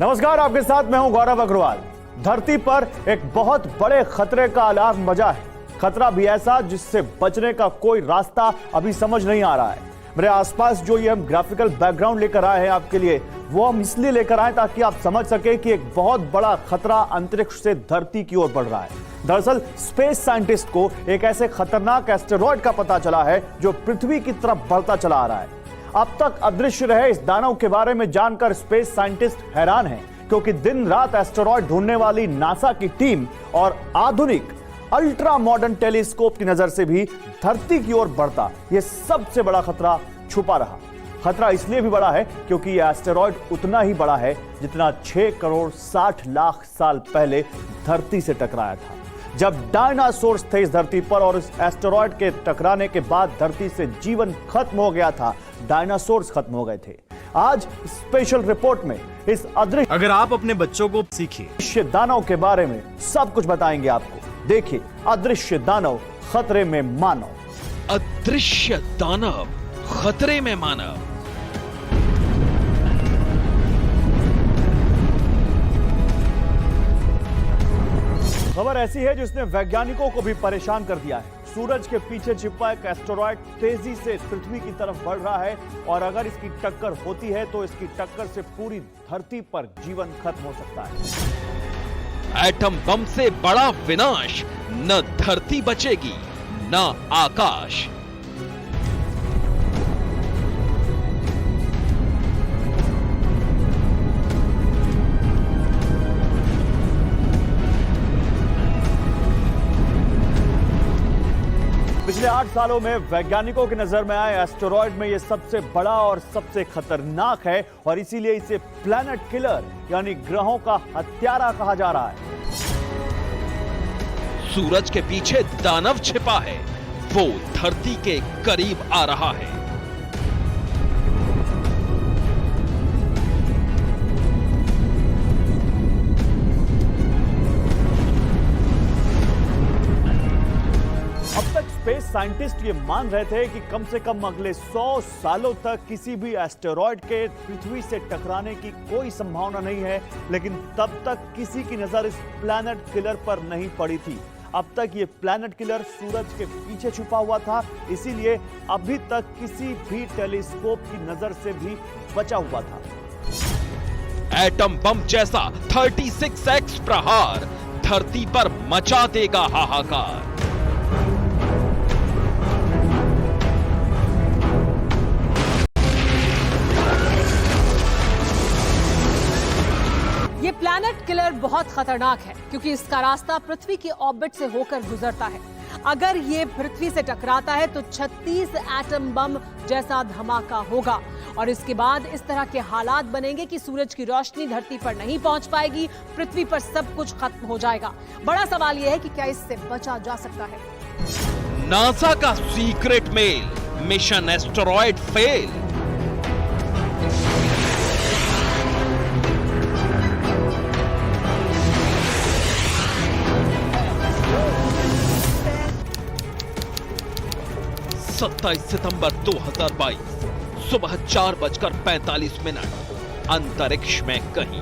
नमस्कार, आपके साथ मैं हूं गौरव अग्रवाल। धरती पर एक बहुत बड़े खतरे का अलार्म बजा है। खतरा भी ऐसा जिससे बचने का कोई रास्ता अभी समझ नहीं आ रहा है। मेरे आसपास जो ये हम ग्राफिकल बैकग्राउंड लेकर आए हैं आपके लिए, वो हम इसलिए लेकर आए ताकि आप समझ सके कि एक बहुत बड़ा खतरा अंतरिक्ष से धरती की ओर बढ़ रहा है। दरअसल स्पेस साइंटिस्ट को एक ऐसे खतरनाक एस्टेरॉयड का पता चला है जो पृथ्वी की तरफ बढ़ता चला आ रहा है। अब तक अदृश्य रहे इस दानव के बारे में जानकर स्पेस साइंटिस्ट हैरान हैं, क्योंकि दिन रात एस्टेरॉयड ढूंढने वाली नासा की टीम और आधुनिक अल्ट्रा मॉडर्न टेलीस्कोप की नजर से भी धरती की ओर बढ़ता यह सबसे बड़ा खतरा छुपा रहा। खतरा इसलिए भी बड़ा है क्योंकि यह एस्टेरॉयड उतना ही बड़ा है जितना 6 करोड़ 60 लाख साल पहले धरती से टकराया था। जब डायनासोर्स थे इस धरती पर और इस एस्टेरॉयड के टकराने के बाद धरती से जीवन खत्म हो गया था, डायनासोर्स खत्म हो गए थे। आज स्पेशल रिपोर्ट में इस अदृश्य, अगर आप अपने बच्चों को सीखिए, दानव के बारे में सब कुछ बताएंगे आपको। देखिए, अदृश्य दानव खतरे में मानव। अदृश्य दानव खतरे में मानव। खबर ऐसी है जिसने वैज्ञानिकों को भी परेशान कर दिया है। सूरज के पीछे छिपा एक एस्टेरॉयड तेजी से पृथ्वी की तरफ बढ़ रहा है और अगर इसकी टक्कर होती है तो इसकी टक्कर से पूरी धरती पर जीवन खत्म हो सकता है। एटम बम से बड़ा विनाश, न धरती बचेगी न आकाश। पिछले 8 सालों में वैज्ञानिकों की नजर में आए एस्टेरॉयड में यह सबसे बड़ा और सबसे खतरनाक है और इसीलिए इसे प्लैनेट किलर यानी ग्रहों का हत्यारा कहा जा रहा है। सूरज के पीछे दानव छिपा है, वो धरती के करीब आ रहा है। अब तक स्पेस साइंटिस्ट ये मान रहे थे कि कम से कम अगले 100 सालों तक किसी भी एस्टेरॉयड के पृथ्वी से टकराने की कोई संभावना नहीं है, लेकिन तब तक किसी की नजर इस प्लैनेट किलर पर नहीं पड़ी थी। अब तक ये प्लैनेट किलर सूरज के पीछे छुपा हुआ था, इसीलिए अभी तक किसी भी टेलीस्कोप की नजर से भी बचा हुआ था। एटम बम जैसा 36x प्रहार धरती पर मचा देगा हाहाकार। ये प्लैनेट किलर बहुत खतरनाक है क्योंकि इसका रास्ता पृथ्वी की ऑर्बिट से होकर गुजरता है। अगर ये पृथ्वी से टकराता है तो 36 एटम बम जैसा धमाका होगा और इसके बाद इस तरह के हालात बनेंगे कि सूरज की रोशनी धरती पर नहीं पहुंच पाएगी, पृथ्वी पर सब कुछ खत्म हो जाएगा। बड़ा सवाल यह है कि क्या इससे बचा जा सकता है। नासा का secret mail, mission asteroid fail. सत्ताईस सितंबर 2022 सुबह 4:45 अंतरिक्ष में कहीं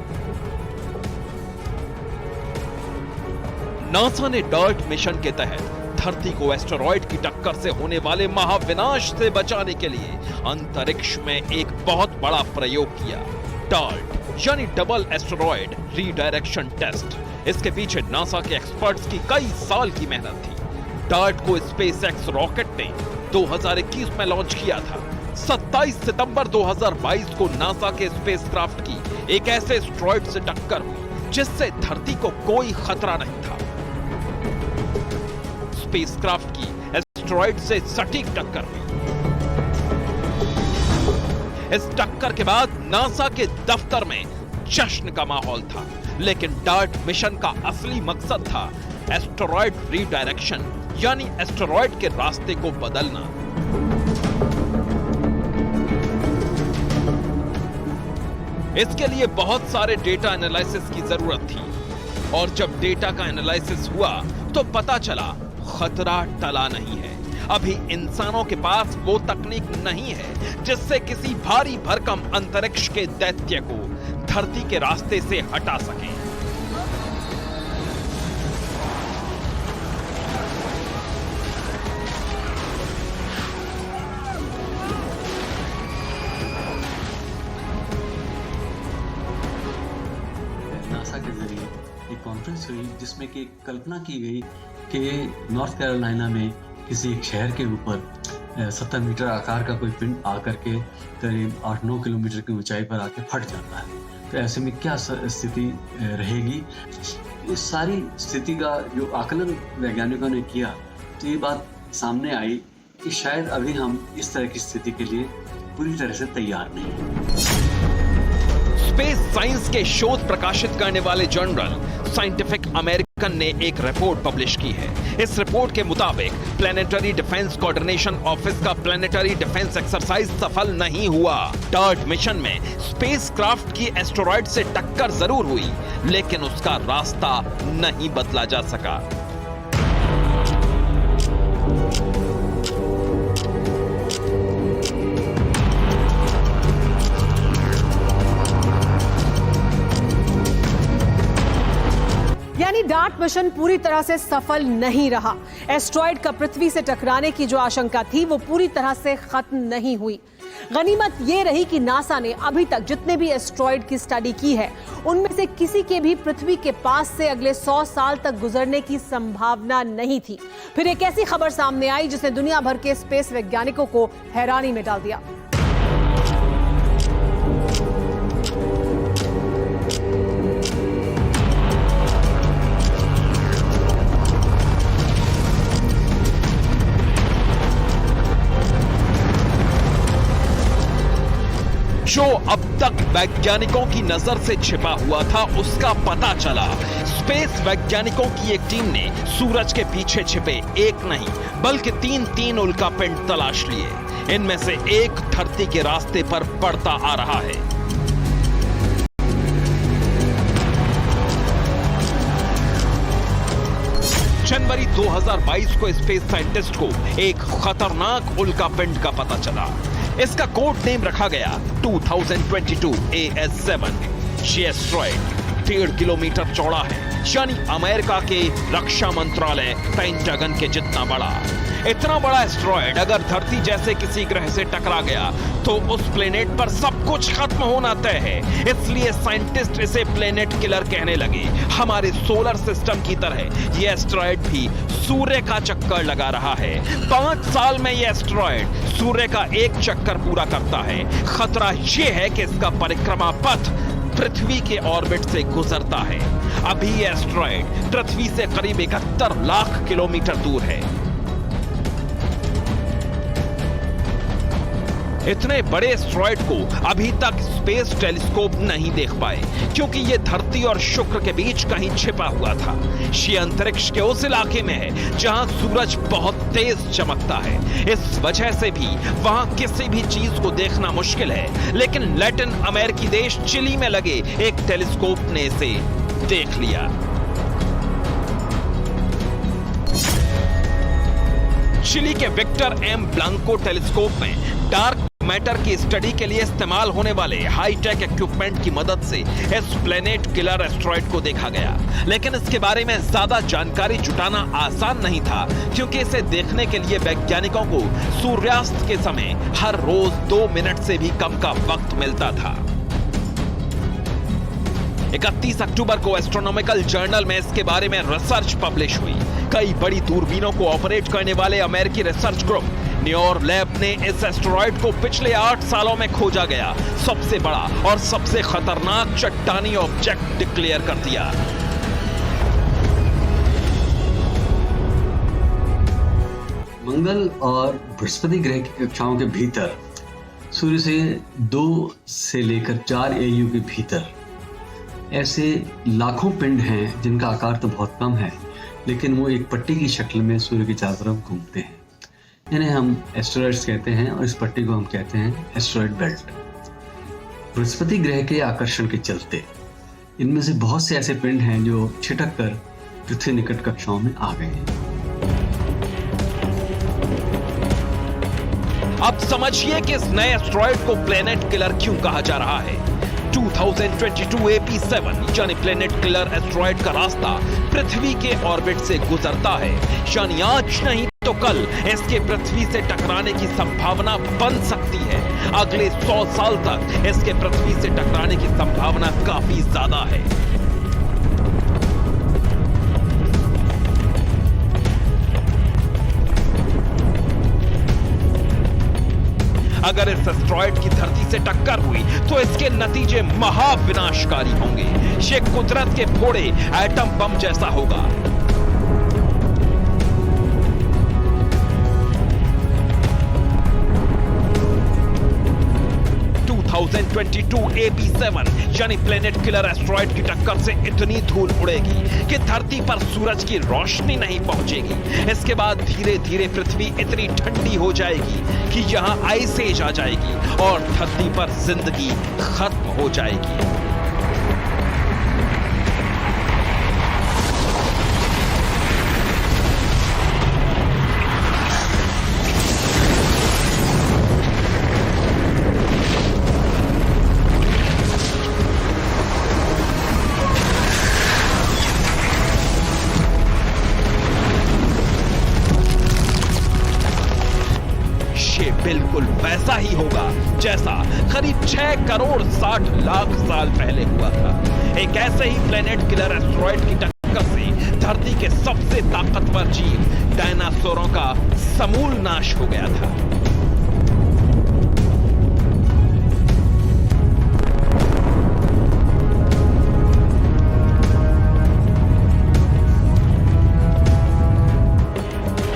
नासा ने डर्ट मिशन के तहत धरती को एस्टेरॉयड की टक्कर से होने वाले महाविनाश से बचाने के लिए अंतरिक्ष में एक बहुत बड़ा प्रयोग किया, डार्ट यानी डबल एस्टेरॉयड रीडायरेक्शन टेस्ट। इसके पीछे नासा के एक्सपर्ट्स की कई साल की मेहनत थी। डार्ट को स्पेसएक्स रॉकेट ने 2021 में लॉन्च किया था। 27 सितंबर 2022 को नासा के स्पेसक्राफ्ट की एक ऐसे एस्टेरॉयड से टक्कर हुई जिससे धरती को कोई खतरा नहीं था। स्पेसक्राफ्ट की एस्टेरॉयड से सटीक टक्कर हुई। इस टक्कर के बाद नासा के दफ्तर में जश्न का माहौल था, लेकिन डार्ट मिशन का असली मकसद था एस्टेरॉयड रीडायरेक्शन यानी एस्टेरॉयड के रास्ते को बदलना। इसके लिए बहुत सारे डेटा एनालिसिस की जरूरत थी और जब डेटा का एनालिसिस हुआ तो पता चला खतरा टला नहीं है। अभी इंसानों के पास वो तकनीक नहीं है जिससे किसी भारी भरकम अंतरिक्ष के दैत्य को धरती के रास्ते से हटा सकें। नासा के जरिए एक कॉन्फ्रेंस हुई जिसमें कि कल्पना की गई कि नॉर्थ कैरोलिना में किसी एक शहर के ऊपर 70 मीटर आकार का कोई पिंड आकर के करीब 8-9 किलोमीटर की ऊंचाई पर आके फट जाता है। तो ऐसे में क्या स्थिति रहेगी, इस सारी स्थिति का जो आकलन वैज्ञानिकों ने किया तो ये बात सामने आई कि शायद अभी हम इस तरह की स्थिति के लिए पूरी तरह से तैयार नहीं हैं। स्पेस साइंस के शोध प्रकाशित करने वाले जर्नल साइंटिफिक अमेरिकन ने एक रिपोर्ट पब्लिश की है। इस रिपोर्ट के मुताबिक प्लैनेटरी डिफेंस कोऑर्डिनेशन ऑफिस का प्लैनेटरी डिफेंस एक्सरसाइज सफल नहीं हुआ। DART मिशन में स्पेसक्राफ्ट की एस्टेरॉयड से टक्कर जरूर हुई, लेकिन उसका रास्ता नहीं बदला जा सका। यानी DART मिशन पूरी तरह से सफल नहीं रहा। एस्ट्रॉयड का पृथ्वी से टकराने की जो आशंका थी वो पूरी तरह से खत्म नहीं हुई। गनीमत ये रही कि नासा ने अभी तक जितने भी एस्ट्रॉयड की स्टडी की है उनमें से किसी के भी पृथ्वी के पास से अगले 100 साल तक गुजरने की संभावना नहीं थी। फिर एक ऐसी खबर सामने आई जिसने दुनिया भर के स्पेस वैज्ञानिकों को हैरानी में डाल दिया। जो अब तक वैज्ञानिकों की नजर से छिपा हुआ था उसका पता चला। स्पेस वैज्ञानिकों की एक टीम ने सूरज के पीछे छिपे एक नहीं बल्कि 3 उल्कापिंड तलाश लिए। इनमें से एक धरती के रास्ते पर पड़ता आ रहा है। जनवरी 2022 को स्पेस साइंटिस्ट को एक खतरनाक उल्कापिंड का पता चला। इसका कोड नेम रखा गया 2022 AS7। ये एस्टेरॉयड 1.5 किलोमीटर चौड़ा है, यानी अमेरिका के रक्षा मंत्रालय पेंटागन के जितना बड़ा। इतना बड़ा एस्टेरॉयड अगर धरती जैसे किसी ग्रह से टकरा गया तो उस प्लेनेट पर सब कुछ खत्म होना तय है। इसलिए साइंटिस्ट इसे प्लेनेट किलर कहने लगे। हमारे सोलर सिस्टम की तरह ये एस्टेरॉयड भी सूर्य का चक्कर लगा रहा है। 5 साल में ये एस्टेरॉयड सूर्य का एक चक्कर पूरा करता है। खतरा यह है कि इसका परिक्रमा पथ पृथ्वी के ऑर्बिट से गुजरता है। अभी ये एस्टेरॉयड पृथ्वी से करीब 71 लाख किलोमीटर दूर है। इतने बड़े एस्टेरॉयड को अभी तक स्पेस टेलीस्कोप नहीं देख पाए क्योंकि यह धरती और शुक्र के बीच कहीं छिपा हुआ था। ये अंतरिक्ष के उस इलाके में है जहां सूरज बहुत तेज चमकता है। इस वजह से भी वहां किसी भी चीज को देखना मुश्किल है। लेकिन लैटिन अमेरिकी देश चिली में लगे एक टेलीस्कोप ने इसे देख लिया। चिली के विक्टर एम ब्लांको टेलीस्कोप में डार्क मैटर की स्टडी के लिए इस्तेमाल होने वाले हाईटेक इक्विपमेंट की मदद से इस प्लेनेट किलर एस्टेरॉयड को देखा गया। लेकिन इसके बारे में ज्यादा जानकारी जुटाना आसान नहीं था क्योंकि इसे देखने के लिए वैज्ञानिकों को सूर्यास्त के समय हर रोज 2 मिनट से भी कम का वक्त मिलता था। 31 अक्टूबर को एस्ट्रोनॉमिकल जर्नल में इसके बारे में रिसर्च पब्लिश हुई। कई बड़ी दूरबीनों को ऑपरेट करने वाले अमेरिकी रिसर्च ग्रुप न्यूयॉर्क लैब ने इस एस्टेरॉयड को पिछले 8 सालों में खोजा गया सबसे बड़ा और सबसे खतरनाक चट्टानी ऑब्जेक्ट डिक्लेयर कर दिया। मंगल और बृहस्पति ग्रह की कक्षाओं के भीतर सूर्य से 2 से लेकर 4 AU के भीतर ऐसे लाखों पिंड हैं जिनका आकार तो बहुत कम है लेकिन वो एक पट्टी की शक्ल में सूर्य की चारों तरफ घूमते हैं। इन्हें हम एस्टेरॉयड्स कहते हैं और इस पट्टी को हम कहते हैं एस्टेरॉयड बेल्ट। बृहस्पति ग्रह के आकर्षण के चलते इनमें से बहुत से ऐसे पिंड हैं जो छिटक कर पृथ्वी निकट कक्षाओं में आ गए हैं। अब समझिए कि इस नए एस्टेरॉयड को प्लेनेट किलर क्यों कहा जा रहा है। 2022 AP7 यानी प्लेनेट किलर एस्ट्रॉयड का रास्ता पृथ्वी के ऑर्बिट से गुजरता है, यानी आज नहीं तो कल इसके पृथ्वी से टकराने की संभावना बन सकती है। अगले 100 साल तक इसके पृथ्वी से टकराने की संभावना काफी ज्यादा है। अगर इस एस्ट्रॉयड की धरती से टक्कर हुई तो इसके नतीजे महाविनाशकारी होंगे। ये कुदरत के फोड़े एटम बम जैसा होगा। AP7 यानी प्लेनेट किलर एस्ट्रॉयड की टक्कर से इतनी धूल उड़ेगी कि धरती पर सूरज की रोशनी नहीं पहुंचेगी। इसके बाद धीरे धीरे पृथ्वी इतनी ठंडी हो जाएगी कि यहां आइस एज आ जाएगी और धरती पर जिंदगी खत्म हो जाएगी। बिल्कुल वैसा ही होगा जैसा करीब 6 करोड़ 60 लाख साल पहले हुआ था। एक ऐसे ही प्लेनेट किलर एस्ट्रॉयड की टक्कर से धरती के सबसे ताकतवर जीव डायनासोरों का समूल नाश हो गया था।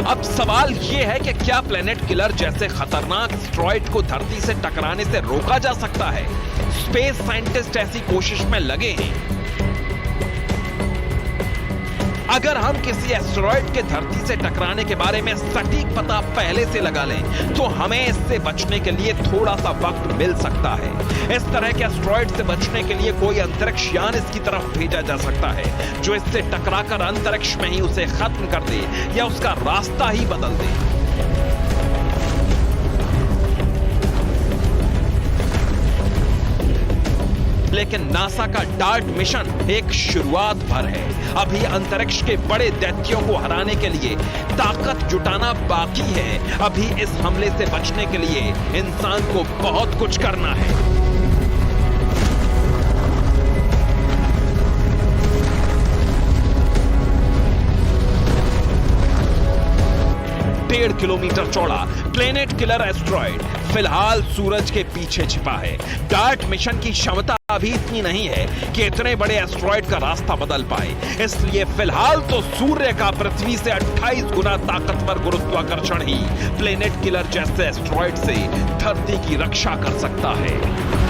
अब सवाल यह है कि क्या प्लेनेट किलर जैसे खतरनाक एस्ट्रॉयड को धरती से टकराने से रोका जा सकता है? स्पेस साइंटिस्ट ऐसी कोशिश में लगे हैं। अगर हम किसी एस्ट्रॉयड के धरती से टकराने के बारे में सटीक पता पहले से लगा लें तो हमें इससे बचने के लिए थोड़ा सा वक्त मिल सकता है। इस तरह के एस्ट्रॉयड से बचने के लिए कोई अंतरिक्ष यान इसकी तरफ भेजा जा सकता है जो इससे टकराकर अंतरिक्ष में ही उसे खत्म कर दे या उसका रास्ता ही बदल दे। लेकिन नासा का डार्ट मिशन एक शुरुआत भर है। अभी अंतरिक्ष के बड़े दैत्यों को हराने के लिए ताकत जुटाना बाकी है। अभी इस हमले से बचने के लिए इंसान को बहुत कुछ करना है। 1.5 किलोमीटर चौड़ा प्लेनेट किलर एस्ट्रॉयड फिलहाल सूरज के पीछे छिपा है। डार्ट मिशन की क्षमता अभी इतनी नहीं है कि इतने बड़े एस्ट्रॉयड का रास्ता बदल पाए, इसलिए फिलहाल तो सूर्य का पृथ्वी से 28 गुना ताकतवर गुरुत्वाकर्षण ही प्लेनेट किलर जैसे एस्ट्रॉयड से धरती की रक्षा कर सकता है।